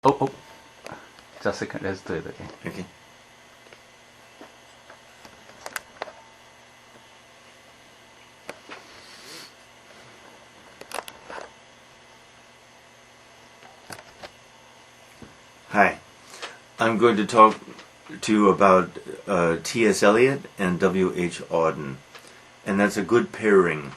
Oh, just a second, let's do it again. Okay. Hi, I'm going to talk to you about T S Eliot and W.H. Auden, and that's a good pairing.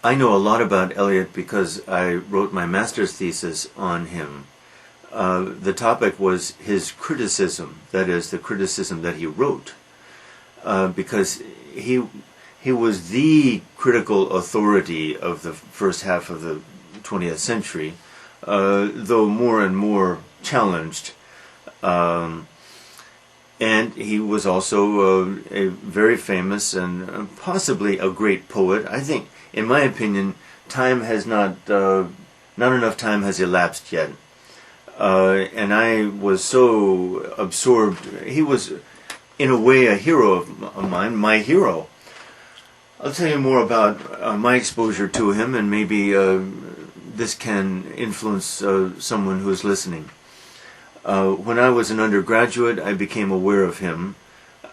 I know a lot about Eliot because I wrote my master's thesis on him. The topic was his criticism, that is, the criticism that he wrote, because he was the critical authority of the first half of the 20th century, though more and more challenged. And he was also a very famous and possibly a great poet. I think, in my opinion, time has not enough time has elapsed yet. And I was so absorbed. He was, in a way, a hero of mine, my hero. I'll tell you more about my exposure to him, and maybe this can influence someone who is listening. When I was an undergraduate, I became aware of him,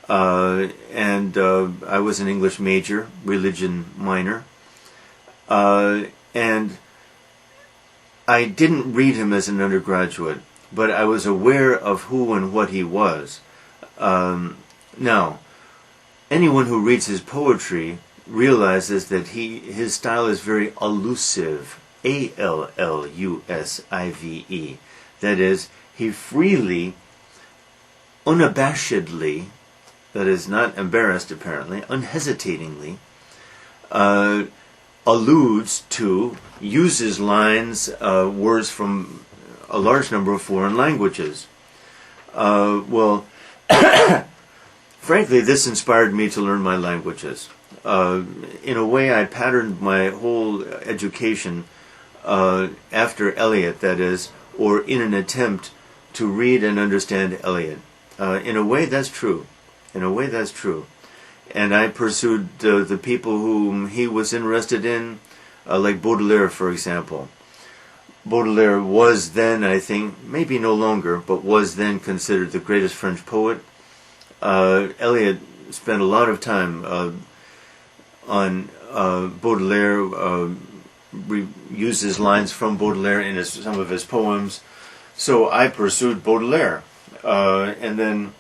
and I was an English major, religion minor, and I didn't read him as an undergraduate, but I was aware of who and what he was. Now, anyone who reads his poetry realizes that his style is very allusive, A-L-L-U-S-I-V-E. That is, he freely, unabashedly, that is, not embarrassed apparently, unhesitatingly, alludes to, uses lines, words from a large number of foreign languages. Well, frankly, this inspired me to learn my languages. In a way, I patterned my whole education after Eliot, that is, or in an attempt to read and understand Eliot. In a way, that's true. In a way, that's true. And I pursued the people whom he was interested in, like Baudelaire, for example. Baudelaire was then, I think, maybe no longer, but was then considered the greatest French poet. Eliot spent a lot of time on Baudelaire, uses lines from Baudelaire in some of his poems. So I pursued Baudelaire. And then,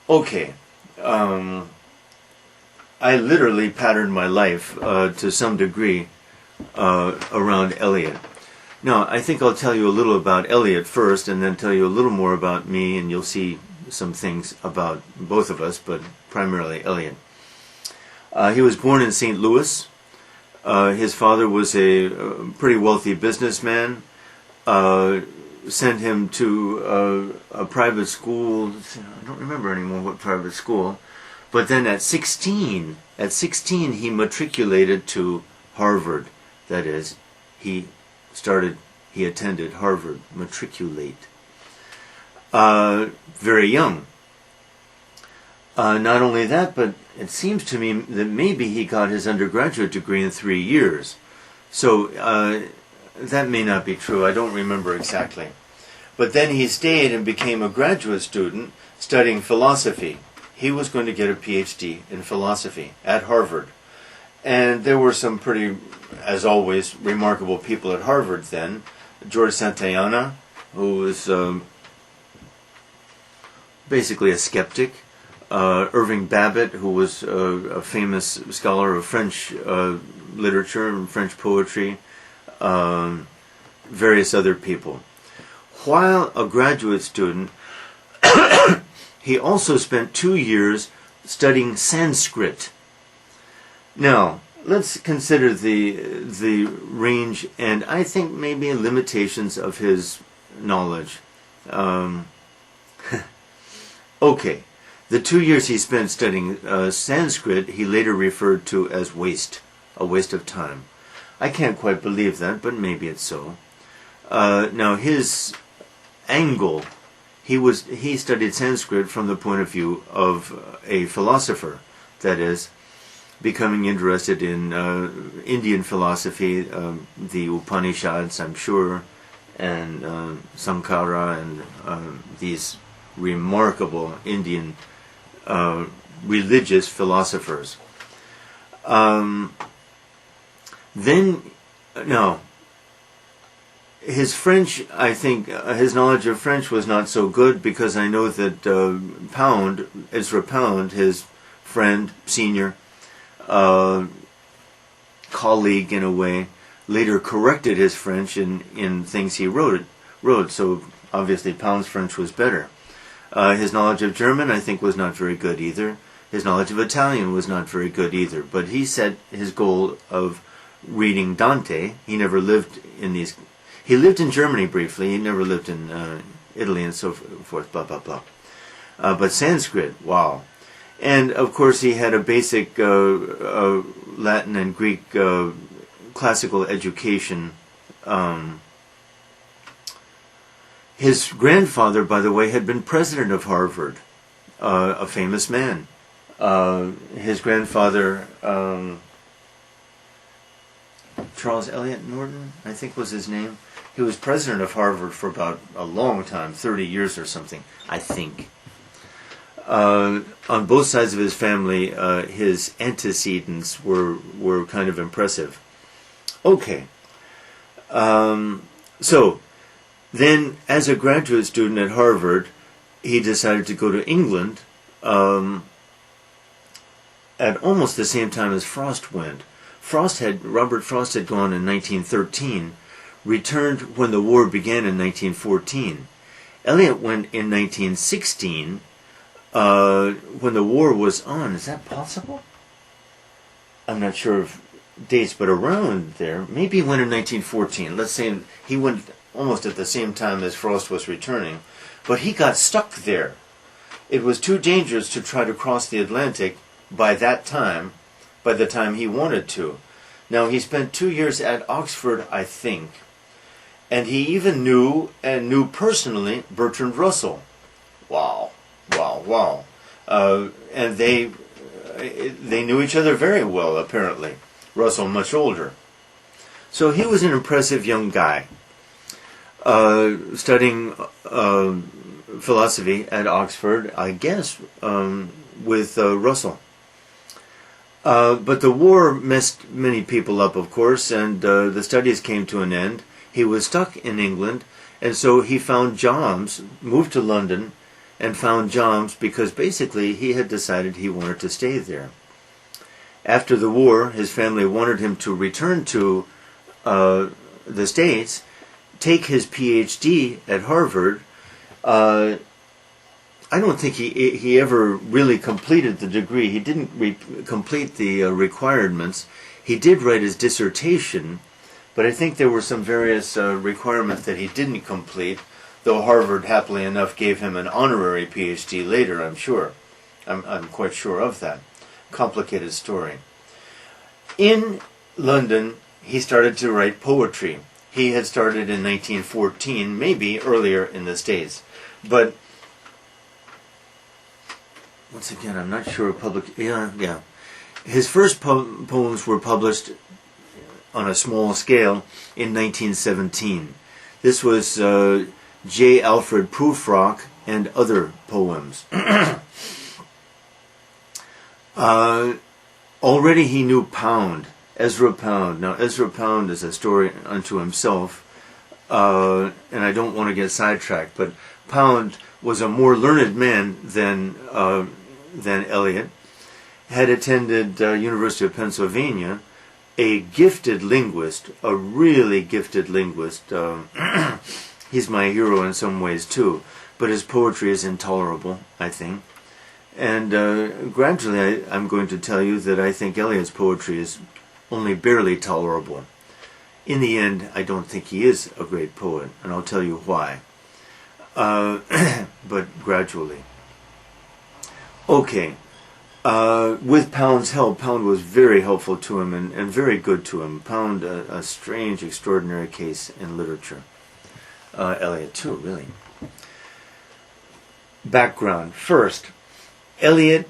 okay, I literally patterned my life to some degree around Eliot. Now, I think I'll tell you a little about Eliot first, and then tell you a little more about me, and you'll see some things about both of us, but primarily Eliot. He was born in St. Louis. His father was a pretty wealthy businessman. Sent him to a private school. I don't remember anymore what private school. But then at 16 he matriculated to Harvard. That is, he attended Harvard, matriculate. Very young. Not only that, but it seems to me that maybe he got his undergraduate degree in 3 years. So that may not be true. I don't remember exactly. But then he stayed and became a graduate student studying philosophy. He was going to get a Ph.D. in philosophy at Harvard. And there were some pretty, as always, remarkable people at Harvard then. George Santayana, who was basically a skeptic. Irving Babbitt, who was a famous scholar of French literature and French poetry. Various other people. While a graduate student, he also spent 2 years studying Sanskrit. Now, let's consider the range and I think maybe limitations of his knowledge. Okay, the 2 years he spent studying Sanskrit, he later referred to as a waste of time. I can't quite believe that, but maybe it's so. Now, his angle, he studied Sanskrit from the point of view of a philosopher. That is, becoming interested in Indian philosophy, the Upanishads, I'm sure, and Sankara, and these remarkable Indian religious philosophers. His French, I think, his knowledge of French was not so good, because I know that Pound, Ezra Pound, his friend, senior, colleague in a way, later corrected his French in things he wrote, so obviously Pound's French was better. His knowledge of German, I think, was not very good either. His knowledge of Italian was not very good either. But he set his goal of reading Dante. He never lived in these... He lived in Germany briefly. He never lived in Italy and so forth, blah, blah, blah. But Sanskrit, wow. And, of course, he had a basic Latin and Greek classical education. His grandfather, by the way, had been president of Harvard, a famous man. His grandfather, Charles Eliot Norton, I think was his name. He was president of Harvard for about a long time, 30 years or something, I think. On both sides of his family, his antecedents were kind of impressive. Okay. So, then, as a graduate student at Harvard, he decided to go to England at almost the same time as Frost went. Robert Frost had gone in 1913, returned when the war began in 1914. Eliot went in 1916, when the war was on. Is that possible? I'm not sure of dates, but around there. Maybe he went in 1914. Let's say he went almost at the same time as Frost was returning. But he got stuck there. It was too dangerous to try to cross the Atlantic by the time he wanted to. Now, he spent 2 years at Oxford, I think. And he even knew personally Bertrand Russell. Wow. And they knew each other very well, apparently. Russell much older. So he was an impressive young guy, studying philosophy at Oxford, I guess, with Russell. But the war messed many people up, of course, and the studies came to an end. He was stuck in England, and so he found jobs, moved to London, and found jobs because basically he had decided he wanted to stay there. After the war, his family wanted him to return to the States, take his Ph.D. at Harvard. I don't think he ever really completed the degree. He didn't complete the requirements. He did write his dissertation, but I think there were some various requirements that he didn't complete, though Harvard, happily enough, gave him an honorary Ph.D. later, I'm sure. I'm quite sure of that. Complicated story. In London, he started to write poetry. He had started in 1914, maybe earlier in the States. But once again, I'm not sure. Yeah. His first poems were published on a small scale in 1917. This was J. Alfred Prufrock and Other Poems. Already he knew Pound, Ezra Pound. Now, Ezra Pound is a story unto himself, and I don't want to get sidetracked, but Pound was a more learned man than Eliot, had attended University of Pennsylvania, a gifted linguist, a really gifted linguist. He's my hero in some ways too, but his poetry is intolerable, I think. And gradually I'm going to tell you that I think Eliot's poetry is only barely tolerable. In the end, I don't think he is a great poet, and I'll tell you why. But gradually. Okay. With Pound's help, Pound was very helpful to him and very good to him. Pound, a strange, extraordinary case in literature. Eliot too, really. Background. First, Eliot,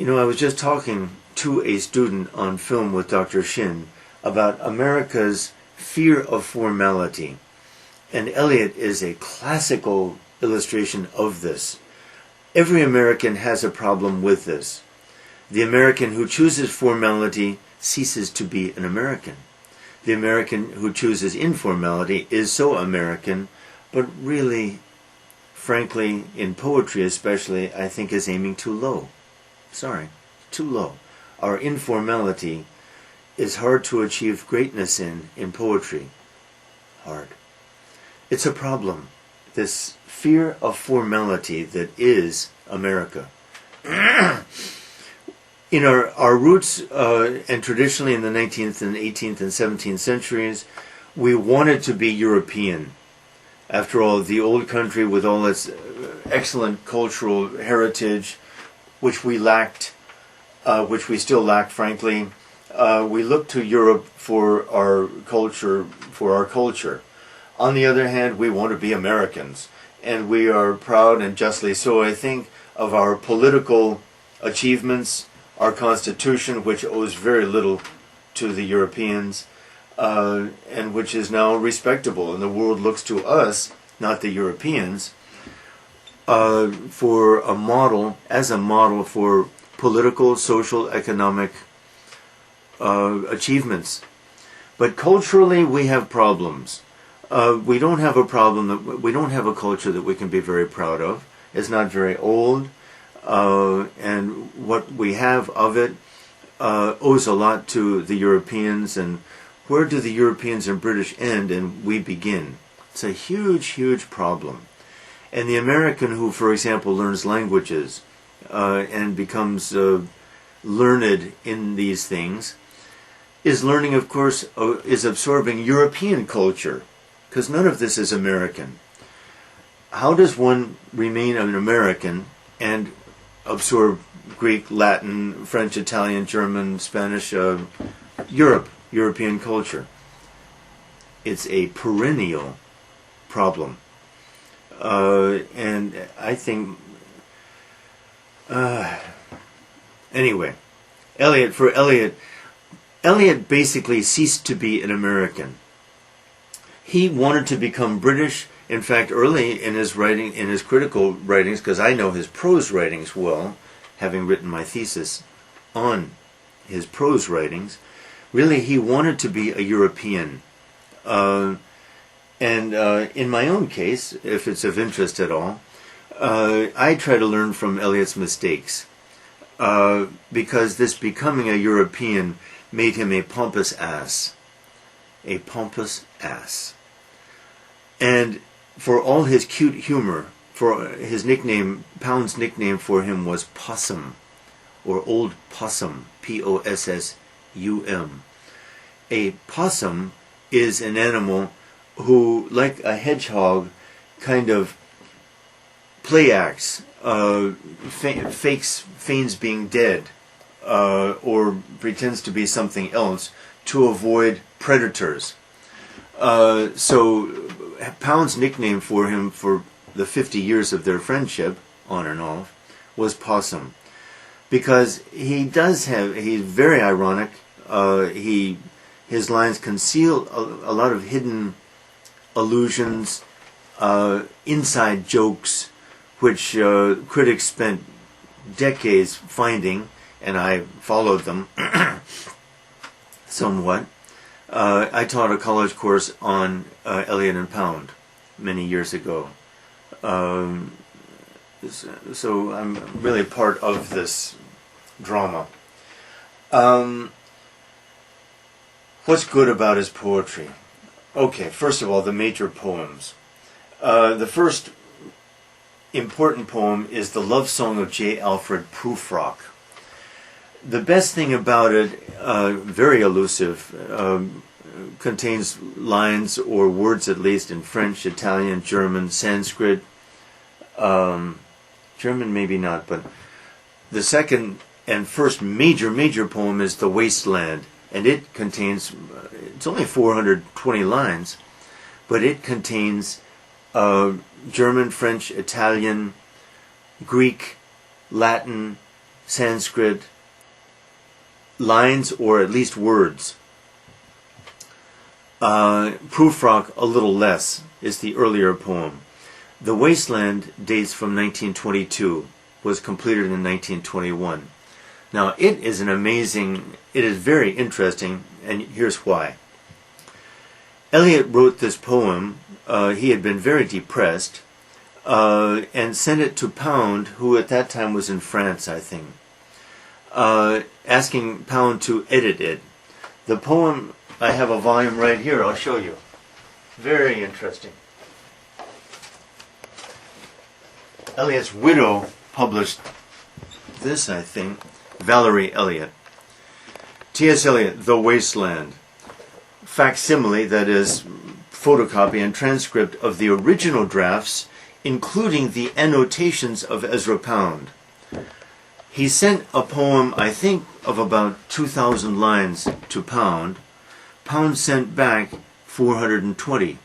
I was just talking to a student on film with Dr. Shin about America's fear of formality. And Eliot is a classical illustration of this. Every American has a problem with this. The American who chooses formality ceases to be an American. The American who chooses informality is so American, but really, frankly, in poetry especially, I think is aiming too low. Sorry, too low. Our informality is hard to achieve greatness in poetry. Hard. It's a problem. This fear of formality that is America. In our roots, and traditionally in the 19th and 18th and 17th centuries, we wanted to be European. After all, the old country with all its excellent cultural heritage, which we lacked, which we still lack, frankly, we looked to Europe for our culture. On the other hand, we want to be Americans, and we are proud, and justly so, I think, of our political achievements, our Constitution, which owes very little to the Europeans, and which is now respectable, and the world looks to us, not the Europeans, for a model, as a model for political, social, economic achievements. But culturally, we have problems. We don't have a problem we don't have a culture that we can be very proud of. It's not very old, and what we have of it owes a lot to the Europeans. And where do the Europeans and British end and we begin? It's a huge, huge problem. And the American who, for example, learns languages and becomes learned in these things is learning, of course, is absorbing European culture, because none of this is American. How does one remain an American and absorb Greek, Latin, French, Italian, German, Spanish, European culture? It's a perennial problem. And I think, anyway, Eliot basically ceased to be an American. He wanted to become British. In fact, early in his writing, in his critical writings, because I know his prose writings well, having written my thesis on his prose writings, really he wanted to be a European. And in my own case, if it's of interest at all, I try to learn from Eliot's mistakes, because this becoming a European made him a pompous ass. A pompous ass. And for all his cute humor, for his nickname, Pound's nickname for him was Possum, or Old Possum, Possum. A possum is an animal who, like a hedgehog, kind of play acts, feigns being dead, or pretends to be something else to avoid predators. So Pound's nickname for him for the 50 years of their friendship, on and off, was Possum. Because he's very ironic. His lines conceal a lot of hidden allusions, inside jokes, which critics spent decades finding, and I followed them somewhat. I taught a college course on Eliot and Pound many years ago. So I'm really part of this drama. What's good about his poetry? Okay, first of all, the major poems. The first important poem is the love song of J. Alfred Prufrock. The best thing about it, very elusive, contains lines or words at least in French, Italian, German, Sanskrit. German maybe not, but the second and first major poem is the Wasteland, and it contains, it's only 420 lines, but it contains German, French, Italian, Greek, Latin, Sanskrit, lines or at least words. Prufrock, a little less, is the earlier poem. The Wasteland dates from 1922, was completed in 1921. Now, it is very interesting, and here's why. Eliot wrote this poem, he had been very depressed, and sent it to Pound, who at that time was in France, I think, asking Pound to edit it. The poem, I have a volume right here, I'll show you. Very interesting. Eliot's widow published this, I think, Valerie Eliot. T S Eliot, The Wasteland. Facsimile, that is, photocopy and transcript of the original drafts, including the annotations of Ezra Pound. He sent a poem, I think, of about 2,000 lines to Pound. Pound sent back 420.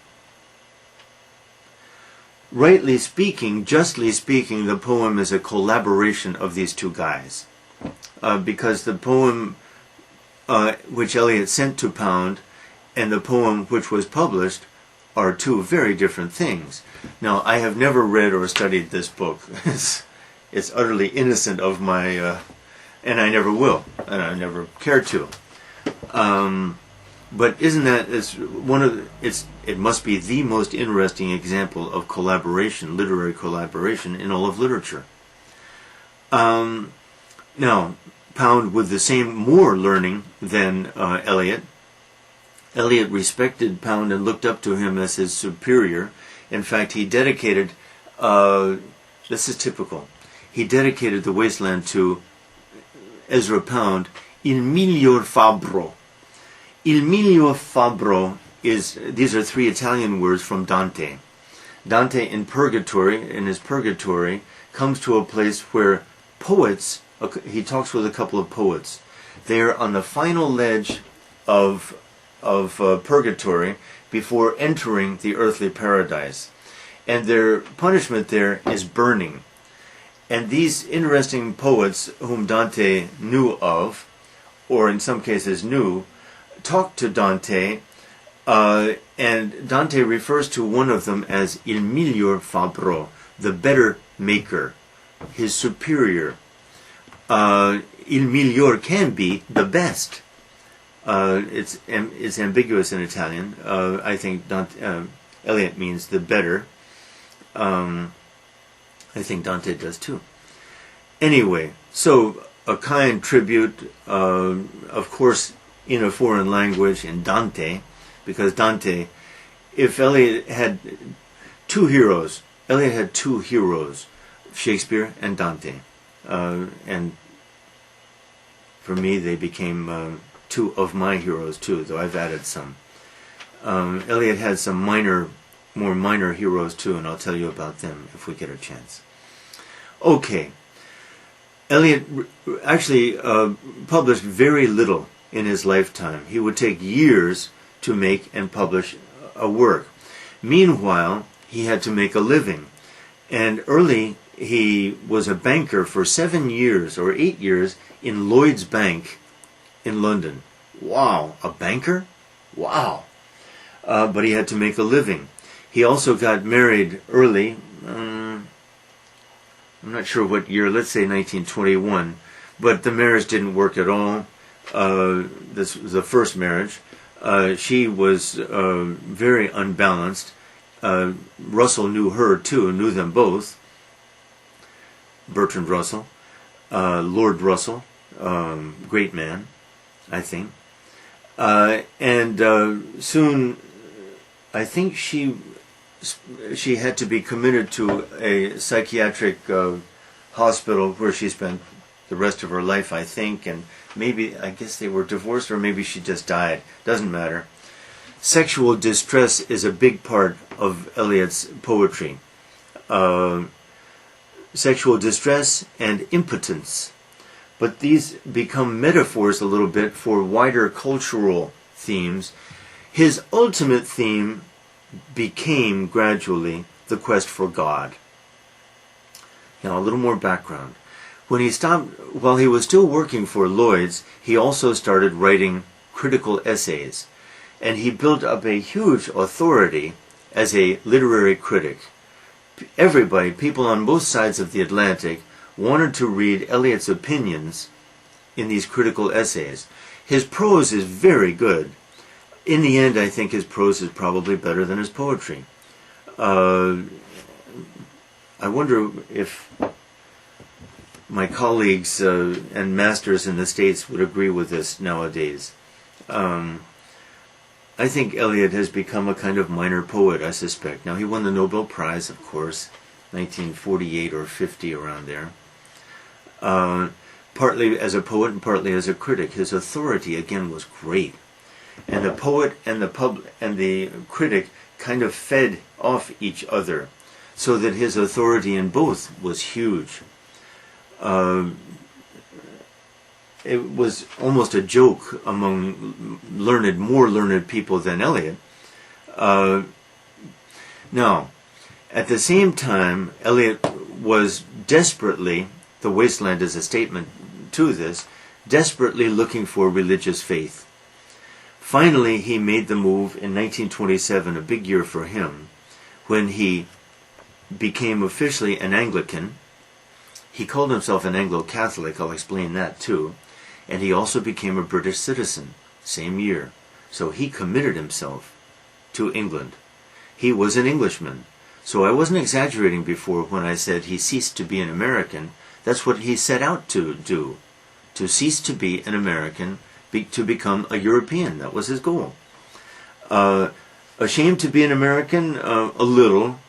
Rightly speaking, justly speaking, the poem is a collaboration of these two guys. Because the poem which Eliot sent to Pound and the poem which was published are two very different things. Now, I have never read or studied this book. It's utterly innocent of my, and I never will, and I never care to. But isn't that it must be the most interesting example of collaboration, literary collaboration in all of literature. Now, Pound with the same more learning than Eliot. Eliot respected Pound and looked up to him as his superior. In fact, he dedicated, this is typical, he dedicated The Wasteland to Ezra Pound, Il miglior fabbro. Il miglior fabbro these are three Italian words from Dante. Dante in his Purgatory, comes to a place where poets, he talks with a couple of poets. They are on the final ledge of Purgatory before entering the earthly paradise. And their punishment there is burning. And these interesting poets, whom Dante knew of, or in some cases knew, talked to Dante, and Dante refers to one of them as il miglior fabbro, the better maker, his superior. Il miglior can be the best. It's ambiguous in Italian. I think Eliot means the better. I think Dante does too. Anyway, so a kind tribute, of course, in a foreign language, in Dante, because Dante, if Eliot had two heroes, Shakespeare and Dante. And for me, they became two of my heroes too, though I've added some. Eliot had some more minor heroes too, and I'll tell you about them if we get a chance. Okay. Eliot actually published very little in his lifetime. He would take years to make and publish a work. Meanwhile, he had to make a living. And early, he was a banker for 7 years or 8 years in Lloyd's Bank in London. Wow, a banker? Wow. But he had to make a living. He also got married early, I'm not sure what year, let's say 1921, but the marriage didn't work at all. This was the first marriage. She was very unbalanced. Russell knew her too, knew them both. Bertrand Russell, Lord Russell, great man, I think. And soon, I think she had to be committed to a psychiatric hospital where she spent the rest of her life, I think, and maybe, I guess they were divorced, or maybe she just died. Doesn't matter. Sexual distress is a big part of Eliot's poetry. Sexual distress and impotence. But these become metaphors a little bit for wider cultural themes. His ultimate theme became gradually the quest for God. Now, a little more background. When he stopped, while he was still working for Lloyd's, he also started writing critical essays. And he built up a huge authority as a literary critic. Everybody, people on both sides of the Atlantic, wanted to read Eliot's opinions in these critical essays. His prose is very good. In the end, I think his prose is probably better than his poetry. I wonder if my colleagues and masters in the States would agree with this nowadays. I think Eliot has become a kind of minor poet, I suspect. Now, he won the Nobel Prize, of course, 1948 or 50, around there. Partly as a poet and partly as a critic. His authority, again, was great. And the poet and the critic kind of fed off each other, so that his authority in both was huge. It was almost a joke among more learned people than Eliot. Now, at the same time, Eliot was desperately, the Wasteland is a statement to this, desperately looking for religious faith. Finally, he made the move in 1927, a big year for him, when he became officially an Anglican. He called himself an Anglo-Catholic, I'll explain that too. And he also became a British citizen, same year. So he committed himself to England. He was an Englishman. So I wasn't exaggerating before when I said he ceased to be an American. That's what he set out to do. To cease to be an American, to become a European. That was his goal. Ashamed to be an American? A little.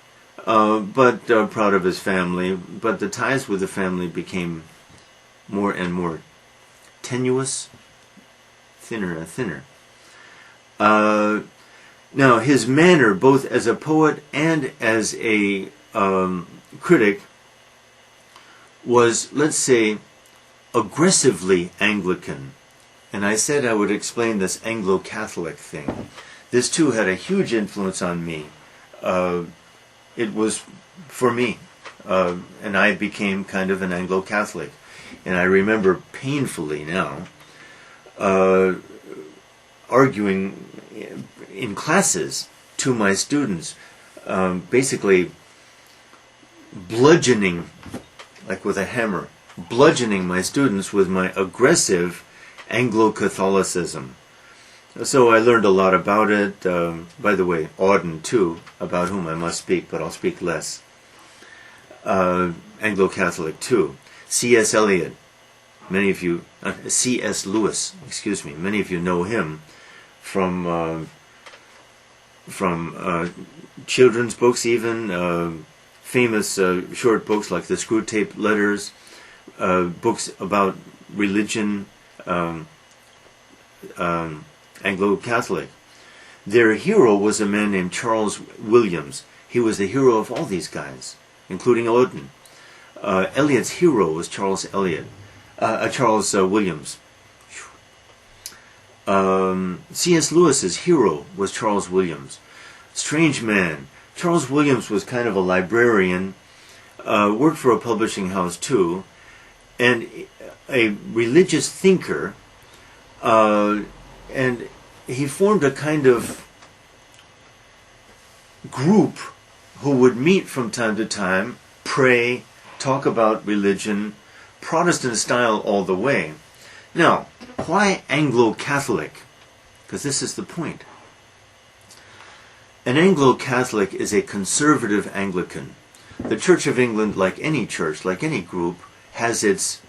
But proud of his family. But the ties with the family became more and more tenuous, thinner and thinner. Now, his manner, both as a poet and as a critic, was, let's say, aggressively Anglican. And I said I would explain this Anglo-Catholic thing. This too had a huge influence on me. It was for me. And I became kind of an Anglo-Catholic. And I remember painfully now arguing in classes to my students, basically bludgeoning, like with a hammer, bludgeoning my students with my aggressive Anglo-Catholicism. So I learned a lot about it. By the way, AUDEN too, about whom I must speak, but I'll speak less. Anglo-Catholic too. T S Eliot, many of you, C.S. Lewis, excuse me, many of you know him from children's books even, famous short books like the Screw Tape Letters, books about religion, Anglo-Catholic. Their hero was a man named Charles Williams. He was the hero of all these guys, including AUDEN. Eliot's hero was Charles Williams. C.S. Lewis's hero was Charles Williams. Strange man. Charles Williams was kind of a librarian, worked for a publishing house too, and a religious thinker, and he formed a kind of group who would meet from time to time, pray, talk about religion, Protestant style all the way. Now, why Anglo-Catholic? Because this is the point. An Anglo-Catholic is a conservative Anglican. The Church of England, like any church, like any group, has its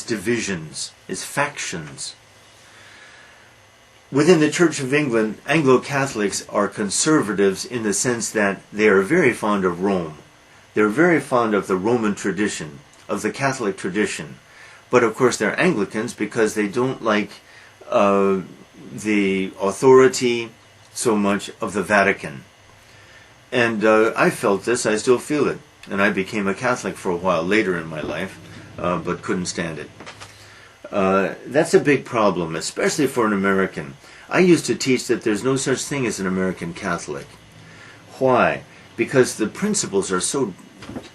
divisions, its factions. Within the Church of England, Anglo-Catholics are conservatives in the sense that they are very fond of Rome. They're very fond of the Roman tradition, of the Catholic tradition. But of course they're Anglicans because they don't like the authority so much of the Vatican. And I felt this, I still feel it. And I became a Catholic for a while later in my life, but couldn't stand it. That's a big problem, especially for an American. I used to teach that there's no such thing as an American Catholic. Why? Because the principles are so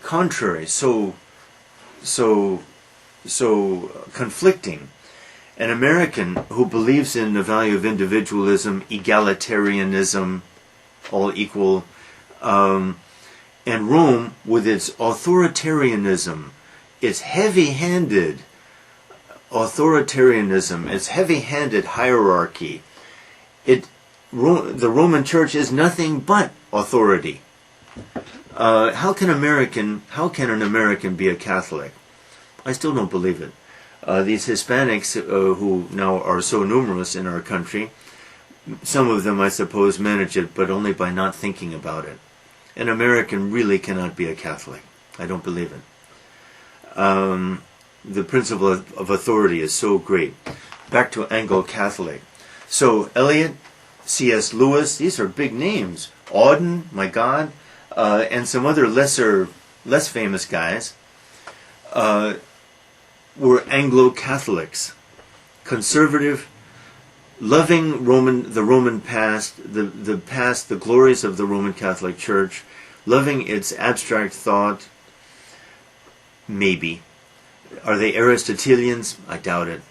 contrary, so conflicting. An American who believes in the value of individualism, egalitarianism, all equal, and Rome with its authoritarianism, its heavy-handed authoritarianism, its heavy-handed hierarchy. The Roman Church is nothing but authority. How can an American be a Catholic? I still don't believe it. These Hispanics who now are so numerous in our country, some of them, I suppose, manage it, but only by not thinking about it. An American really cannot be a Catholic. I don't believe it. The principle of authority is so great. Back to Anglo-Catholic. So, Eliot, C S Lewis, these are big names. AUDEN, my God, and some other less famous guys were Anglo-Catholics. Conservative, loving the Roman past, the glories of the Roman Catholic Church, loving its abstract thought. Maybe. Are they Aristotelians? I doubt it.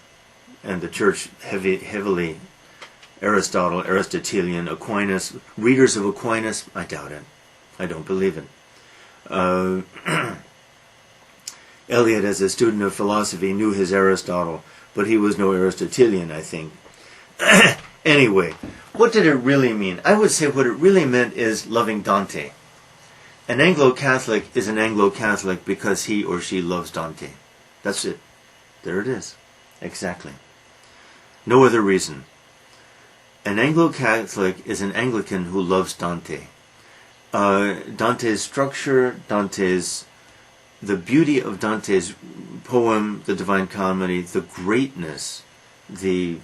And the Church heavily Aristotle, Aristotelian, Aquinas, readers of Aquinas? I doubt it. I don't believe it. Eliot, as a student of philosophy, knew his Aristotle, but he was no Aristotelian, I think. Anyway, what did it really mean? I would say what it really meant is loving Dante. An Anglo-Catholic is an Anglo-Catholic because he or she loves Dante. That's it. There it is. Exactly. No other reason. An Anglo-Catholic is an Anglican who loves Dante. Dante's structure, the beauty of Dante's poem, the Divine Comedy, the greatness, the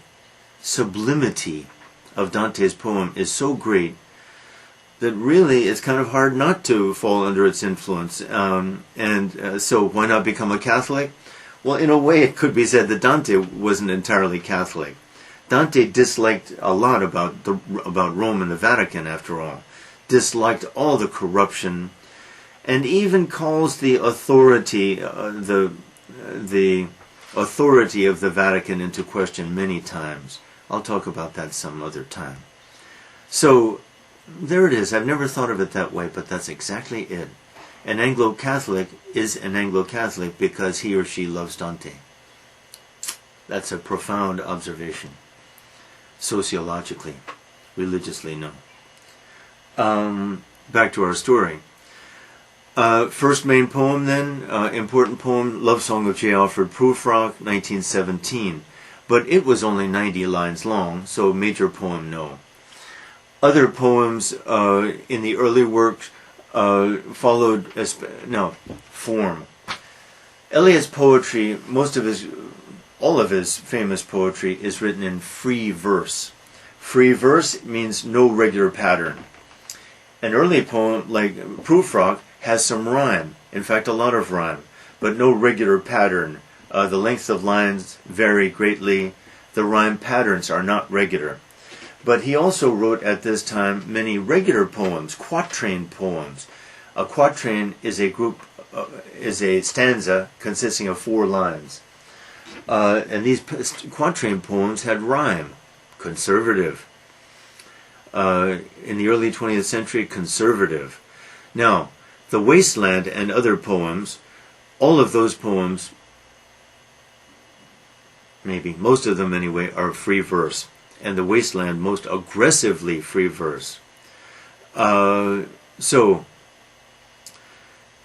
sublimity of Dante's poem is so great that really it's kind of hard not to fall under its influence. So why not become a Catholic? Well, in a way it could be said that Dante wasn't entirely Catholic. Dante disliked a lot about Rome and the Vatican, after all. Disliked all the corruption, and even calls the authority the authority of the Vatican into question many times. I'll talk about that some other time. So there it is. I've never thought of it that way, but that's exactly it. An Anglo-Catholic is an Anglo-Catholic because he or she loves Dante. That's a profound observation. Sociologically, religiously, no. Back to our story. First main poem then, important poem, Love Song of J. Alfred Prufrock, 1917. But it was only 90 lines long, so major poem, no. Other poems in the early works followed, form. Eliot's poetry, all of his famous poetry is written in free verse. Free verse means no regular pattern. An early poem like Prufrock has some rhyme, in fact a lot of rhyme, but no regular pattern. The length of lines vary greatly. The rhyme patterns are not regular. But he also wrote at this time many regular poems, quatrain poems. A quatrain is a stanza consisting of 4 lines. And these quatrain poems had rhyme, conservative. In the early 20th century, conservative. Now, the Wasteland and other poems, all of those poems, maybe most of them anyway, are free verse. And the Wasteland most aggressively free verse. So,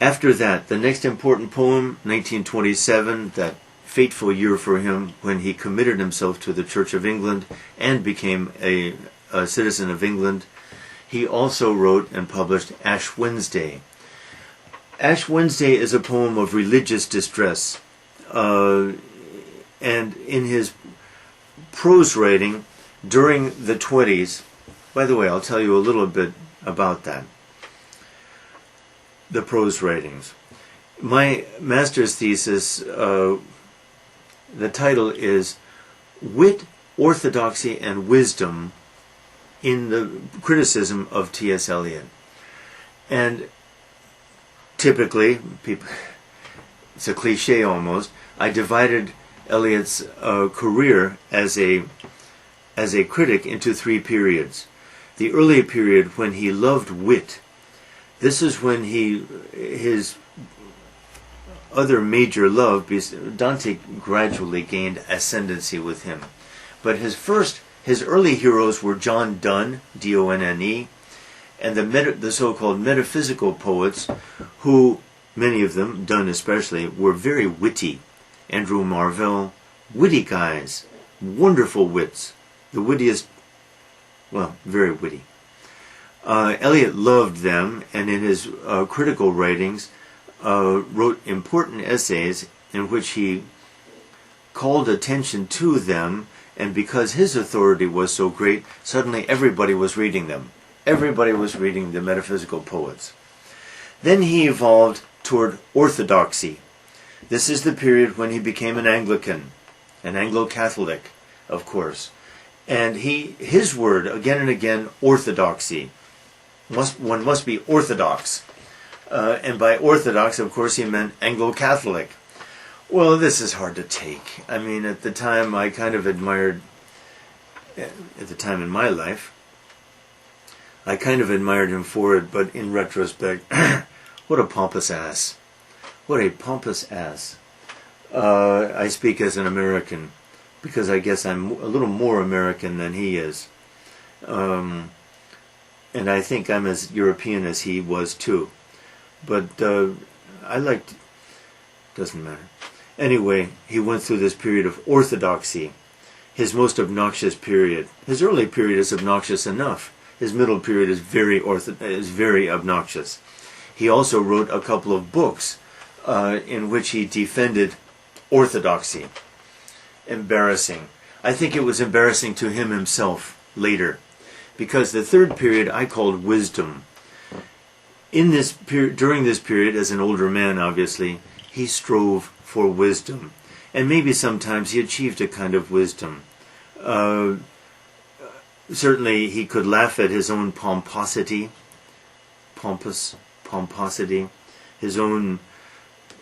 after that, the next important poem, 1927, that fateful year for him when he committed himself to the Church of England and became a citizen of England, he also wrote and published Ash Wednesday. Ash Wednesday is a poem of religious distress. And in his prose writing during the 20s, by the way, I'll tell you a little bit about that. The prose writings. My master's thesis, the title is Wit orthodoxy and wisdom in the criticism of T S Eliot. And typically, people, it's a cliche almost, I divided Eliot's career as a critic into three periods. The early period when he loved wit. This is when his other major love, because Dante gradually gained ascendancy with him. But his early heroes were John Donne, D-O-N-N-E, and the so-called metaphysical poets, who, many of them, Donne especially, were very witty. Andrew Marvell, witty guys, wonderful wits, the wittiest, well, very witty. Eliot loved them, and in his critical writings wrote important essays in which he called attention to them, and because his authority was so great, suddenly everybody was reading them. Everybody was reading the metaphysical poets. Then he evolved toward orthodoxy. This is the period when he became an Anglican, an Anglo-Catholic, of course. And his word, again and again, orthodoxy. One must be orthodox. And by orthodox, of course, he meant Anglo-Catholic. Well, this is hard to take. I mean, at the time, I kind of admired, at the time in my life, I kind of admired him for it, but in retrospect, what a pompous ass. What a pompous ass. I speak as an American, because I guess I'm a little more American than he is. And I think I'm as European as he was too. But I liked, doesn't matter. Anyway, he went through this period of orthodoxy, his most obnoxious period. His early period is obnoxious enough. His middle period is very obnoxious. He also wrote a couple of books in which he defended orthodoxy. Embarrassing. I think it was embarrassing to him himself later, because the third period I called wisdom. In this during this period, as an older man, obviously, he strove for wisdom, and maybe sometimes he achieved a kind of wisdom. Certainly, he could laugh at his own pomposity, his own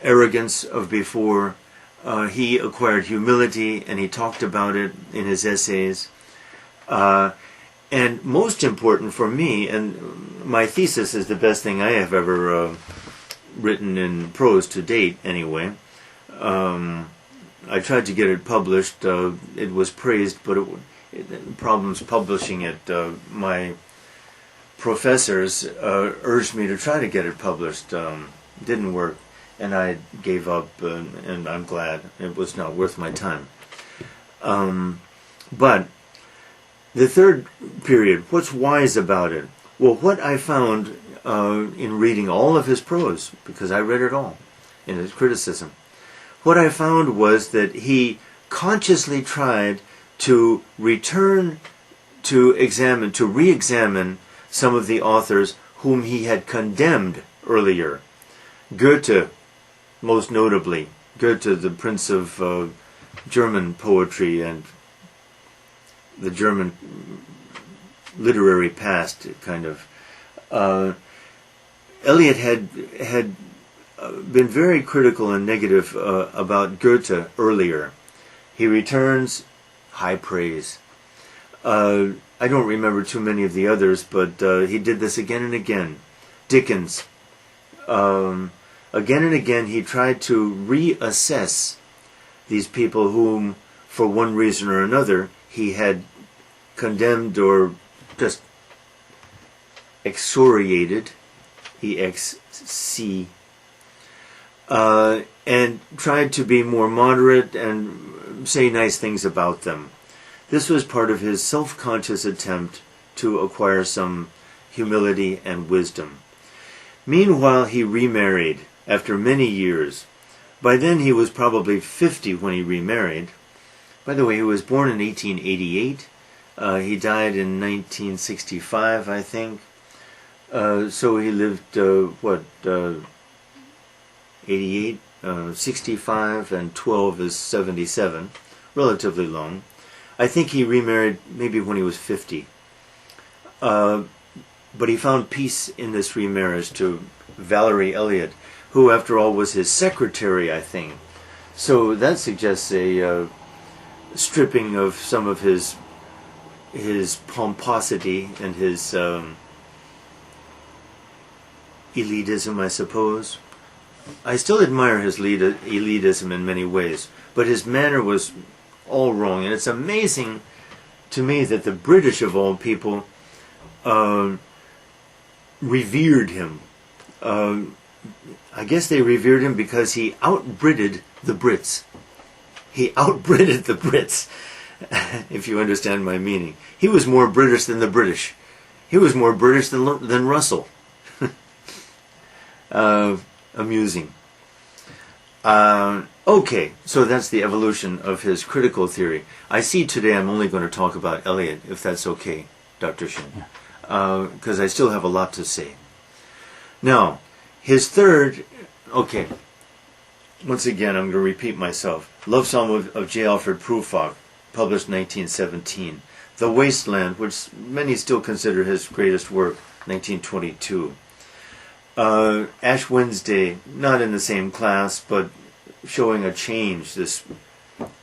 arrogance of before. He acquired humility, and he talked about it in his essays. And most important for me, and my thesis is the best thing I have ever written in prose to date, anyway. I tried to get it published. It was praised, but problems publishing it. My professors urged me to try to get it published. Didn't work, and I gave up, and I'm glad. It was not worth my time. But the third period, what's wise about it? Well, what I found in reading all of his prose, because I read it all in his criticism, what I found was that he consciously tried to return to re-examine some of the authors whom he had condemned earlier. Goethe, most notably. Goethe, the prince of German poetry and the German literary past, kind of. Eliot had been very critical and negative about Goethe earlier. He returns, high praise. I don't remember too many of the others, but he did this again and again. Dickens. Again and again he tried to reassess these people whom, for one reason or another, he had condemned or just excoriated, E-X-C, and tried to be more moderate and say nice things about them. This was part of his self-conscious attempt to acquire some humility and wisdom. Meanwhile, he remarried after many years. By then he was probably 50 when he remarried. By the way, he was born in 1888. He died in 1965, I think. So he lived, 88, 65, and 12 is 77. Relatively long. I think he remarried maybe when he was 50. But he found peace in this remarriage to Valerie Eliot, who, after all, was his secretary, I think. So that suggests a stripping of some of his pomposity and his elitism, I suppose. I still admire his elitism in many ways, but his manner was all wrong. And it's amazing to me that the British, of all people, revered him. I guess they revered him because he outbridded the Brits. He outbridded the Brits, if you understand my meaning. He was more British than the British. He was more British than Russell. Amusing. Okay, so that's the evolution of his critical theory. I see today I'm only going to talk about Eliot, if that's okay, Dr. Shin, because I still have a lot to say. Now, his third, okay, once again I'm going to repeat myself. Love Song of J. Alfred Prufrock, published 1917. The Wasteland, which many still consider his greatest work, 1922. Ash Wednesday, not in the same class, but showing a change, this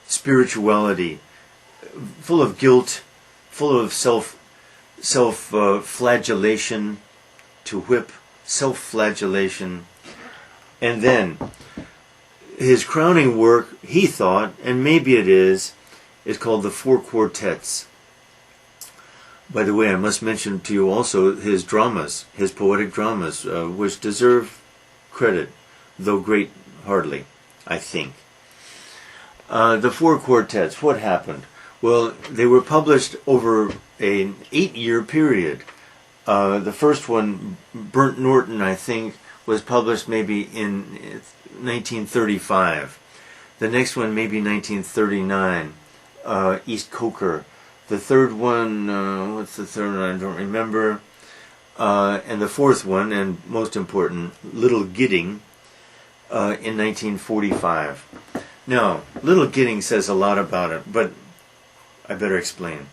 spirituality, full of guilt, full of self-flagellation, to whip, self-flagellation. And then, his crowning work, he thought, and maybe it is called the Four Quartets. By the way, I must mention to you also his dramas, his poetic dramas, which deserve credit, though great hardly, I think. The Four Quartets, what happened? Well, they were published over an 8-year period. The first one, Burnt Norton, I think, was published maybe in 1935. The next one, maybe 1939, East Coker. The third one, what's the third one? I don't remember. And the fourth one, and most important, Little Gidding, in 1945. Now, Little Gidding says a lot about it, but I better explain.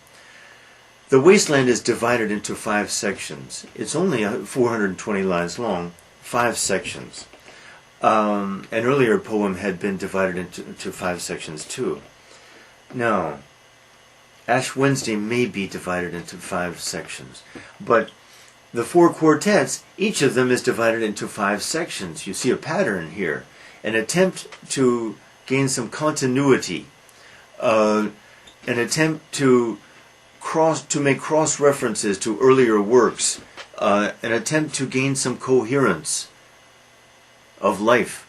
The Wasteland is divided into 5 sections. It's only 420 lines long, 5 sections. An earlier poem had been divided into 5 sections too. Now, Ash Wednesday may be divided into 5 sections, but the Four Quartets, each of them is divided into 5 sections. You see a pattern here, an attempt to gain some continuity, an attempt to make cross references to earlier works, an attempt to gain some coherence of life,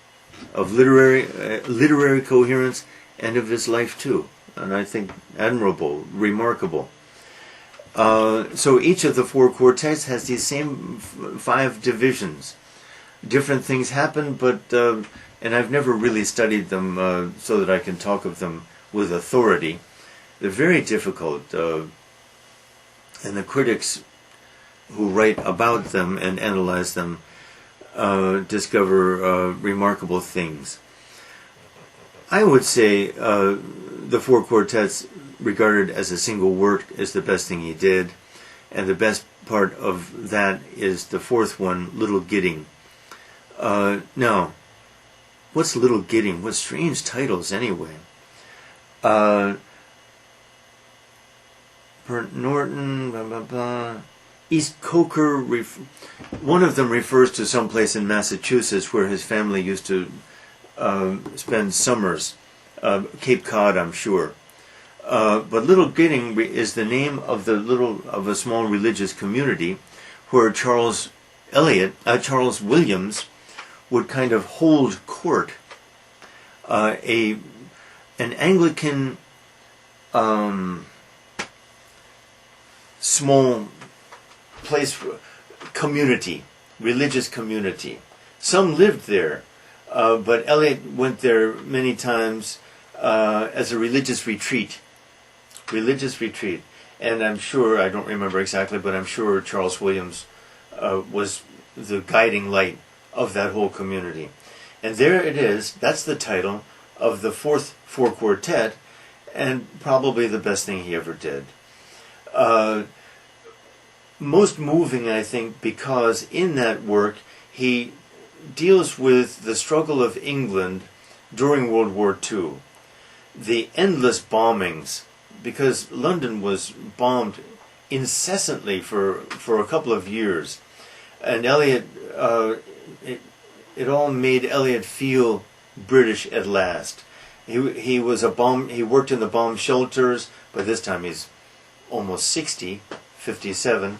of literary coherence, and of his life too. And I think admirable, remarkable. So each of the Four Quartets has these same 5 divisions. Different things happen, but and I've never really studied them so that I can talk of them with authority. They're very difficult, and the critics who write about them and analyze them discover remarkable things. I would say the Four Quartets, regarded as a single work, is the best thing he did, and the best part of that is the fourth one, Little Gidding. Now, what's Little Gidding? What strange titles, anyway. Burnt Norton, blah, blah, blah. East Coker, one of them refers to some place in Massachusetts where his family used to spend summers. Cape Cod, I'm sure. But Little Gidding is the name of a small religious community where Charles Williams would kind of hold court. An Anglican small place, community, religious community. Some lived there, but Eliot went there many times as a religious retreat. And I'm sure, I don't remember exactly, but I'm sure Charles Williams was the guiding light of that whole community. And there it is, that's the title of the Four Quartet, and probably the best thing he ever did. Most moving, I think, because in that work he deals with the struggle of England during World War II. The endless bombings, because London was bombed incessantly for a couple of years. And Eliot, it all made Eliot feel British at last. He worked in the bomb shelters. By this time he's almost 60, 57.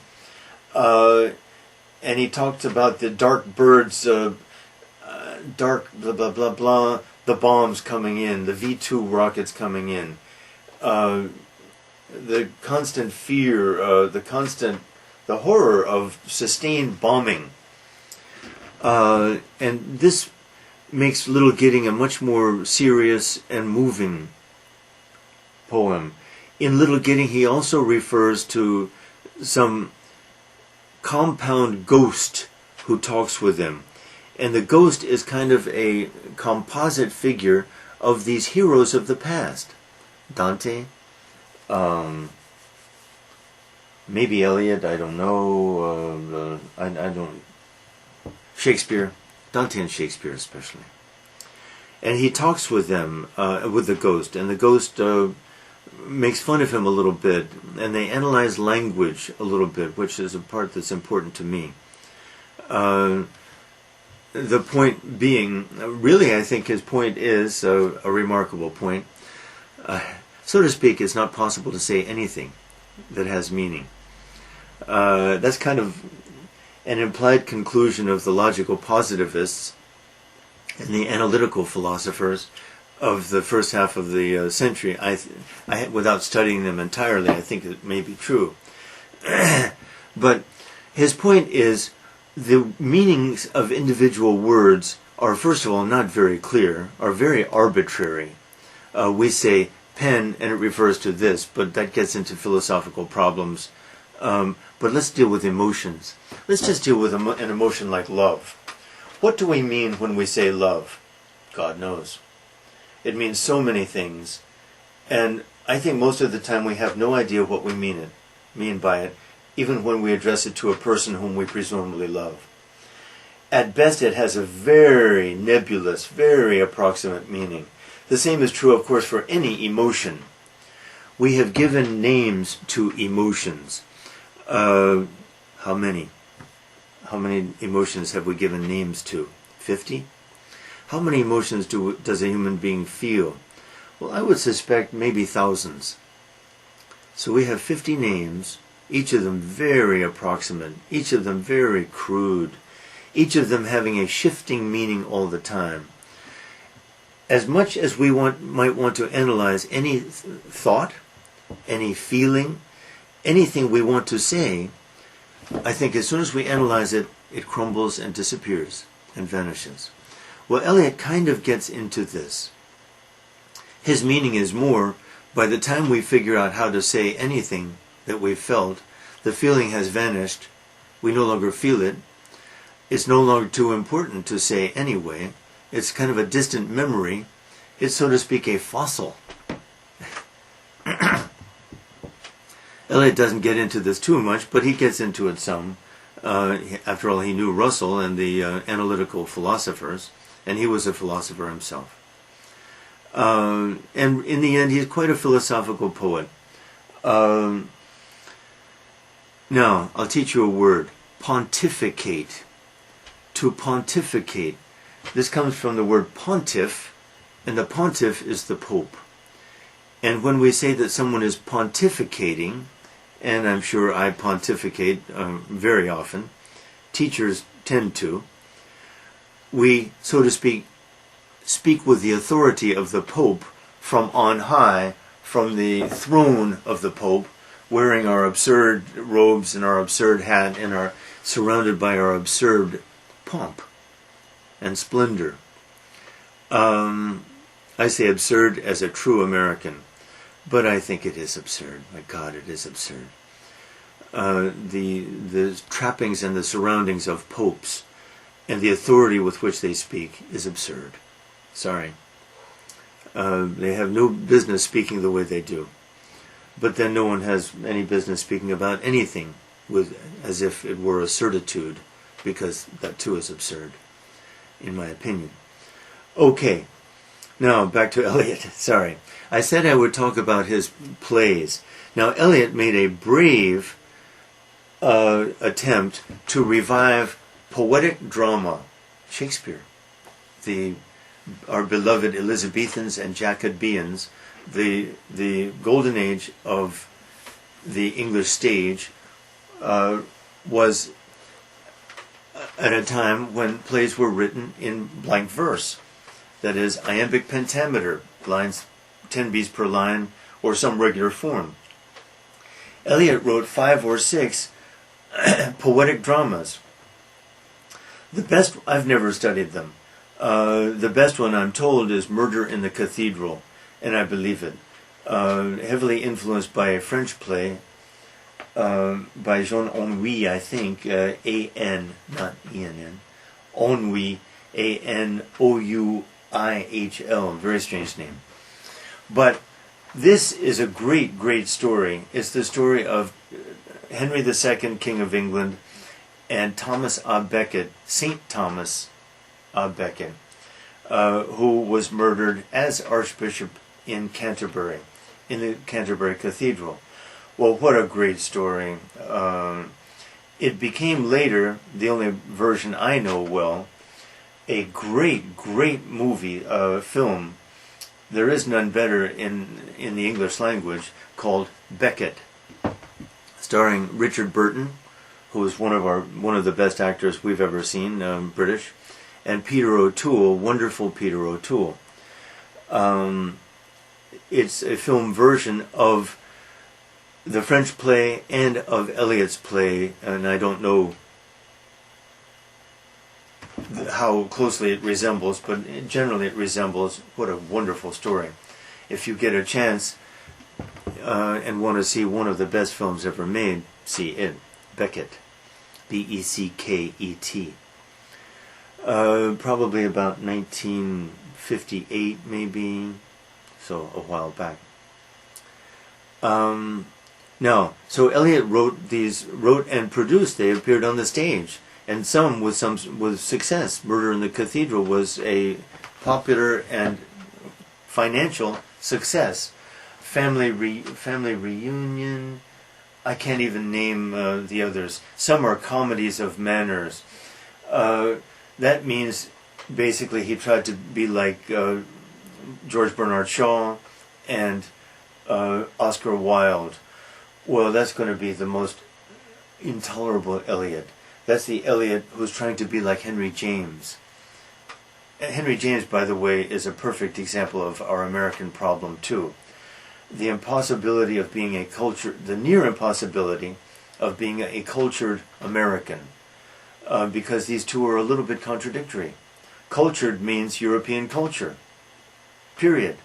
And he talked about the dark birds, dark blah blah blah blah, the bombs coming in, the V-2 rockets coming in, the constant fear, the horror of sustained bombing. And this makes Little Gidding a much more serious and moving poem. In Little Gidding he also refers to some compound ghost who talks with him. And the ghost is kind of a composite figure of these heroes of the past. Dante, maybe Eliot, I don't know, I don't... Shakespeare, Dante and Shakespeare especially. And he talks with them, with the ghost, and the ghost makes fun of him a little bit, and they analyze language a little bit, which is a part that's important to me. The point being, really I think his point is a remarkable point. So to speak, it's not possible to say anything that has meaning. That's kind of an implied conclusion of the logical positivists and the analytical philosophers of the first half of the century. Without studying them entirely, I think it may be true. But his point is the meanings of individual words are, first of all, not very clear, are very arbitrary. We say pen and it refers to this, but that gets into philosophical problems. But let's deal with emotions. Let's just deal with an emotion like love. What do we mean when we say love? God knows. It means so many things. And I think most of the time we have no idea what we mean by it, even when we address it to a person whom we presumably love. At best it has a very nebulous, very approximate meaning. The same is true, of course, for any emotion. We have given names to emotions. How many? How many emotions have we given names to? 50? How many emotions does a human being feel? Well, I would suspect maybe thousands. So we have 50 names, each of them very approximate, each of them very crude, each of them having a shifting meaning all the time. As much as we might want to analyze any thought, any feeling, anything we want to say, I think as soon as we analyze it, it crumbles and disappears and vanishes. Well, Eliot kind of gets into this. His meaning is more, by the time we figure out how to say anything that we've felt, the feeling has vanished, we no longer feel it, it's no longer too important to say anyway, it's kind of a distant memory, it's so to speak a fossil. Eliot doesn't get into this too much, but he gets into it some. After all, he knew Russell and the analytical philosophers, and he was a philosopher himself. And in the end, he's quite a philosophical poet. Now, I'll teach you a word. Pontificate. To pontificate. This comes from the word pontiff, and the pontiff is the Pope. And when we say that someone is pontificating, and I'm sure I pontificate very often, teachers tend to, we, so to speak with the authority of the Pope from on high, from the throne of the Pope, wearing our absurd robes and our absurd hat and are surrounded by our absurd pomp and splendor. I say absurd as a true American, but I think it is absurd. My God, it is absurd. The trappings and the surroundings of popes and the authority with which they speak is absurd. Sorry. They have no business speaking the way they do. But then no one has any business speaking about anything as if it were a certitude, because that too is absurd, in my opinion. Okay, now back to Eliot. Sorry. I said I would talk about his plays. Now, Eliot made a brave attempt to revive poetic drama. Shakespeare, our beloved Elizabethans and Jacobeans, the golden age of the English stage, was at a time when plays were written in blank verse. That is, iambic pentameter, lines 10 beats per line, or some regular form. Eliot wrote 5 or 6 poetic dramas. The best, I've never studied them. The best one, I'm told, is Murder in the Cathedral, and I believe it. Heavily influenced by a French play by Jean Anouilh, I think, A-N, not E-N-N, Anouilh, A-N-O-U-I-H-L, very strange name. But this is a great, great story. It's the story of Henry II, King of England, and Thomas à Becket, Saint Thomas à Becket, who was murdered as Archbishop in Canterbury, in the Canterbury Cathedral. Well, what a great story. It became later, the only version I know well, a great, great movie, film. There is none better in the English language, called Becket, starring Richard Burton, who is one of the best actors we've ever seen, British, and Peter O'Toole, wonderful Peter O'Toole. It's a film version of the French play and of Eliot's play, and I don't know how closely it resembles, but generally it resembles. What a wonderful story. If you get a chance and want to see one of the best films ever made, see it. Becket. B-E-C-K-E-T. Probably about 1958, maybe, so a while back. Now, so Eliot wrote and produced. They appeared on the stage, and some with success. Murder in the Cathedral was a popular and financial success. Family Reunion. I can't even name the others. Some are comedies of manners. That means basically he tried to be like George Bernard Shaw and Oscar Wilde. Well, that's going to be the most intolerable Eliot. That's the Eliot who's trying to be like Henry James. Henry James, by the way, is a perfect example of our American problem too. The impossibility of being the near impossibility of being a cultured American, because these two are a little bit contradictory. Cultured means European culture, period.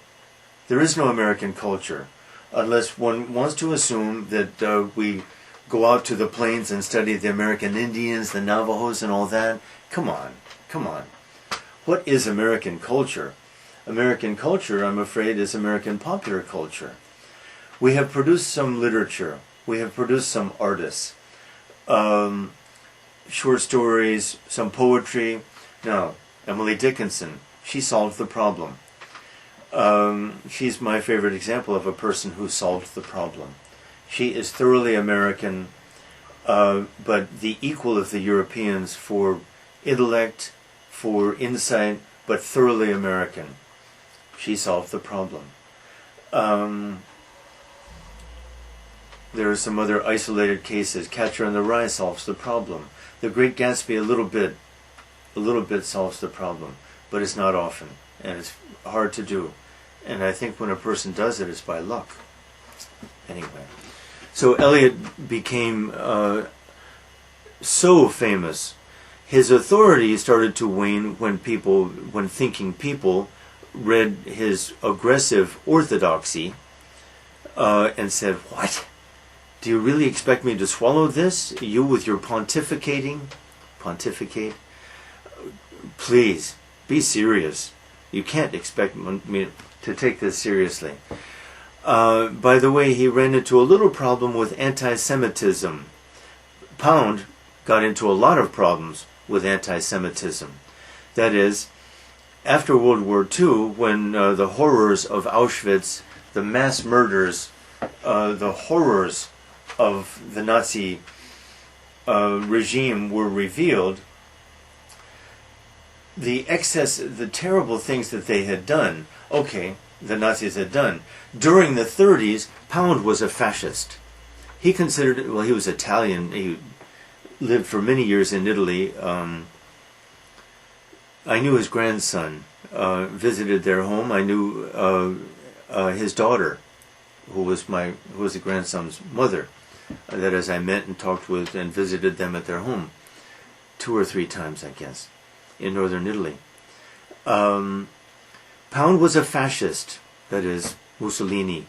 There is no American culture, unless one wants to assume that we go out to the plains and study the American Indians, the Navajos, and all that. Come on, come on. What is American culture? American culture, I'm afraid, is American popular culture. We have produced some literature. We have produced some artists. Short stories, some poetry. Now, Emily Dickinson, she solved the problem. She's my favorite example of a person who solved the problem. She is thoroughly American, but the equal of the Europeans for intellect, for insight, but thoroughly American. She solved the problem. There are some other isolated cases. Catcher in the Rye solves the problem. The Great Gatsby a little bit solves the problem, but it's not often, and it's hard to do. And I think when a person does it, it's by luck. Anyway, so Eliot became so famous. His authority started to wane when thinking people read his aggressive orthodoxy and said, "What? Do you really expect me to swallow this? You with your pontificate? Please, be serious. You can't expect me to take this seriously. By the way, he ran into a little problem with anti-Semitism. Pound got into a lot of problems with anti-Semitism. That is, after World War II, when the horrors of Auschwitz, the mass murders, the horrors of the Nazi regime were revealed, the terrible things that they had done, the Nazis had done. During the 30s, Pound was a fascist. He considered, he was Italian, he lived for many years in Italy. I knew his grandson, visited their home. I knew his daughter, who was the grandson's mother. That is, I met and talked with and visited them at their home 2 or 3 times, I guess, in northern Italy. Pound was a fascist, that is, Mussolini.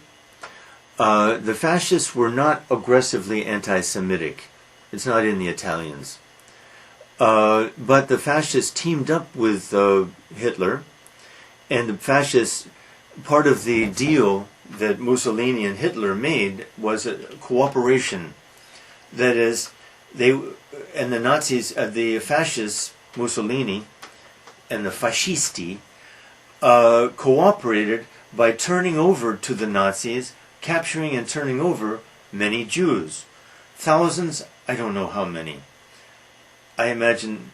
The fascists were not aggressively anti-Semitic. It's not in the Italians. But the fascists teamed up with Hitler, and the fascists, part of the deal that Mussolini and Hitler made was a cooperation. That is, the Nazis, the fascists, Mussolini, and the fascisti, cooperated by turning over to the Nazis, capturing and turning over many Jews. Thousands, I don't know how many. I imagine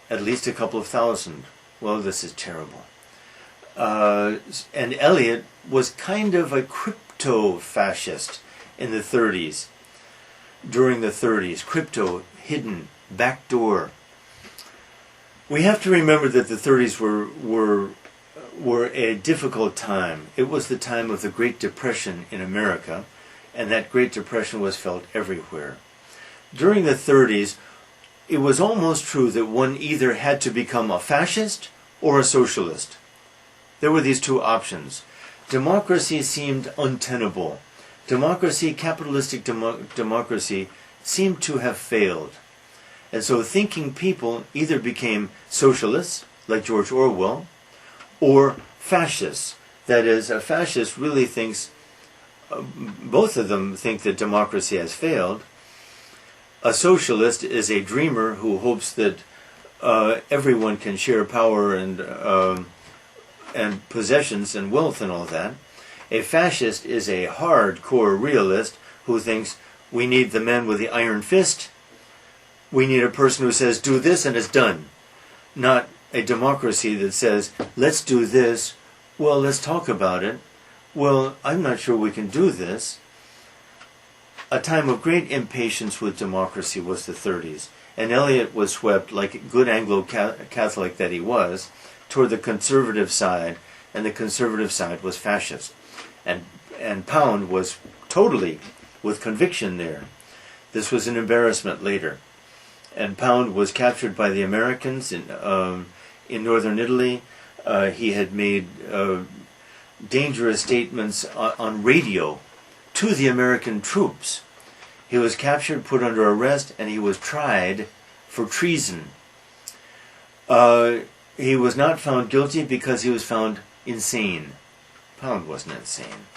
at least a couple of thousand. Well, this is terrible. And Eliot was kind of a crypto-fascist in the 30s. During the 30s, crypto, hidden, backdoor. We have to remember that the 30s were a difficult time. It was the time of the Great Depression in America, and that Great Depression was felt everywhere. During the 30s, it was almost true that one either had to become a fascist or a socialist. There were these two options. Democracy seemed untenable. Capitalistic democracy, seemed to have failed. And so thinking people either became socialists, like George Orwell, or fascists. That is, a fascist really thinks, both of them think that democracy has failed. A socialist is a dreamer who hopes that everyone can share power and possessions and wealth and all that. A fascist is a hardcore realist who thinks we need the man with the iron fist. We need a person who says, do this and it's done. Not a democracy that says, let's do this. Well, let's talk about it. Well, I'm not sure we can do this. A time of great impatience with democracy was the 30s. And Eliot was swept, like a good Anglo-Catholic that he was, toward the conservative side, and the conservative side was fascist. And Pound was totally with conviction there. This was an embarrassment later. And Pound was captured by the Americans in northern Italy. He had made dangerous statements on radio to the American troops. He was captured, put under arrest, and he was tried for treason. He was not found guilty because he was found insane. Pound wasn't insane.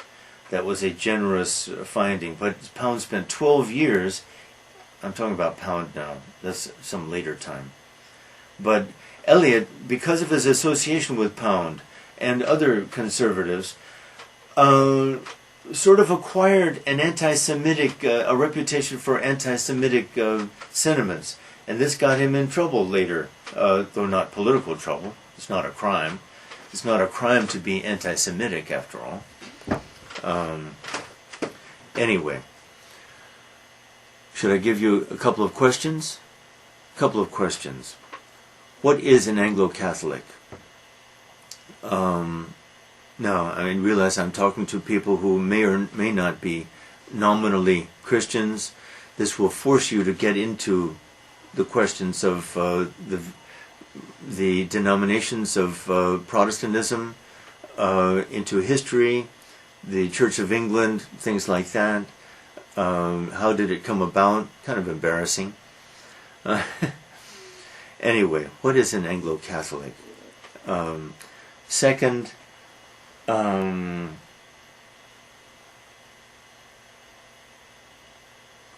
That was a generous finding. But Pound spent 12 years, I'm talking about Pound now, that's some later time. But Eliot, because of his association with Pound and other conservatives, sort of acquired an anti-Semitic, a reputation for anti-Semitic sentiments. And this got him in trouble later, though not political trouble. It's not a crime. It's not a crime to be anti-Semitic, after all. Anyway, should I give you a couple of questions? A couple of questions. What is an Anglo-Catholic? Now, I realize I'm talking to people who may or may not be nominally Christians. This will force you to get into the questions of the denominations of Protestantism, into history, the Church of England, things like that. How did it come about? Kind of embarrassing. Anyway, what is an Anglo-Catholic? Second,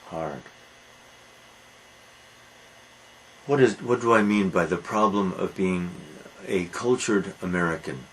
hard. What do I mean by the problem of being a cultured American?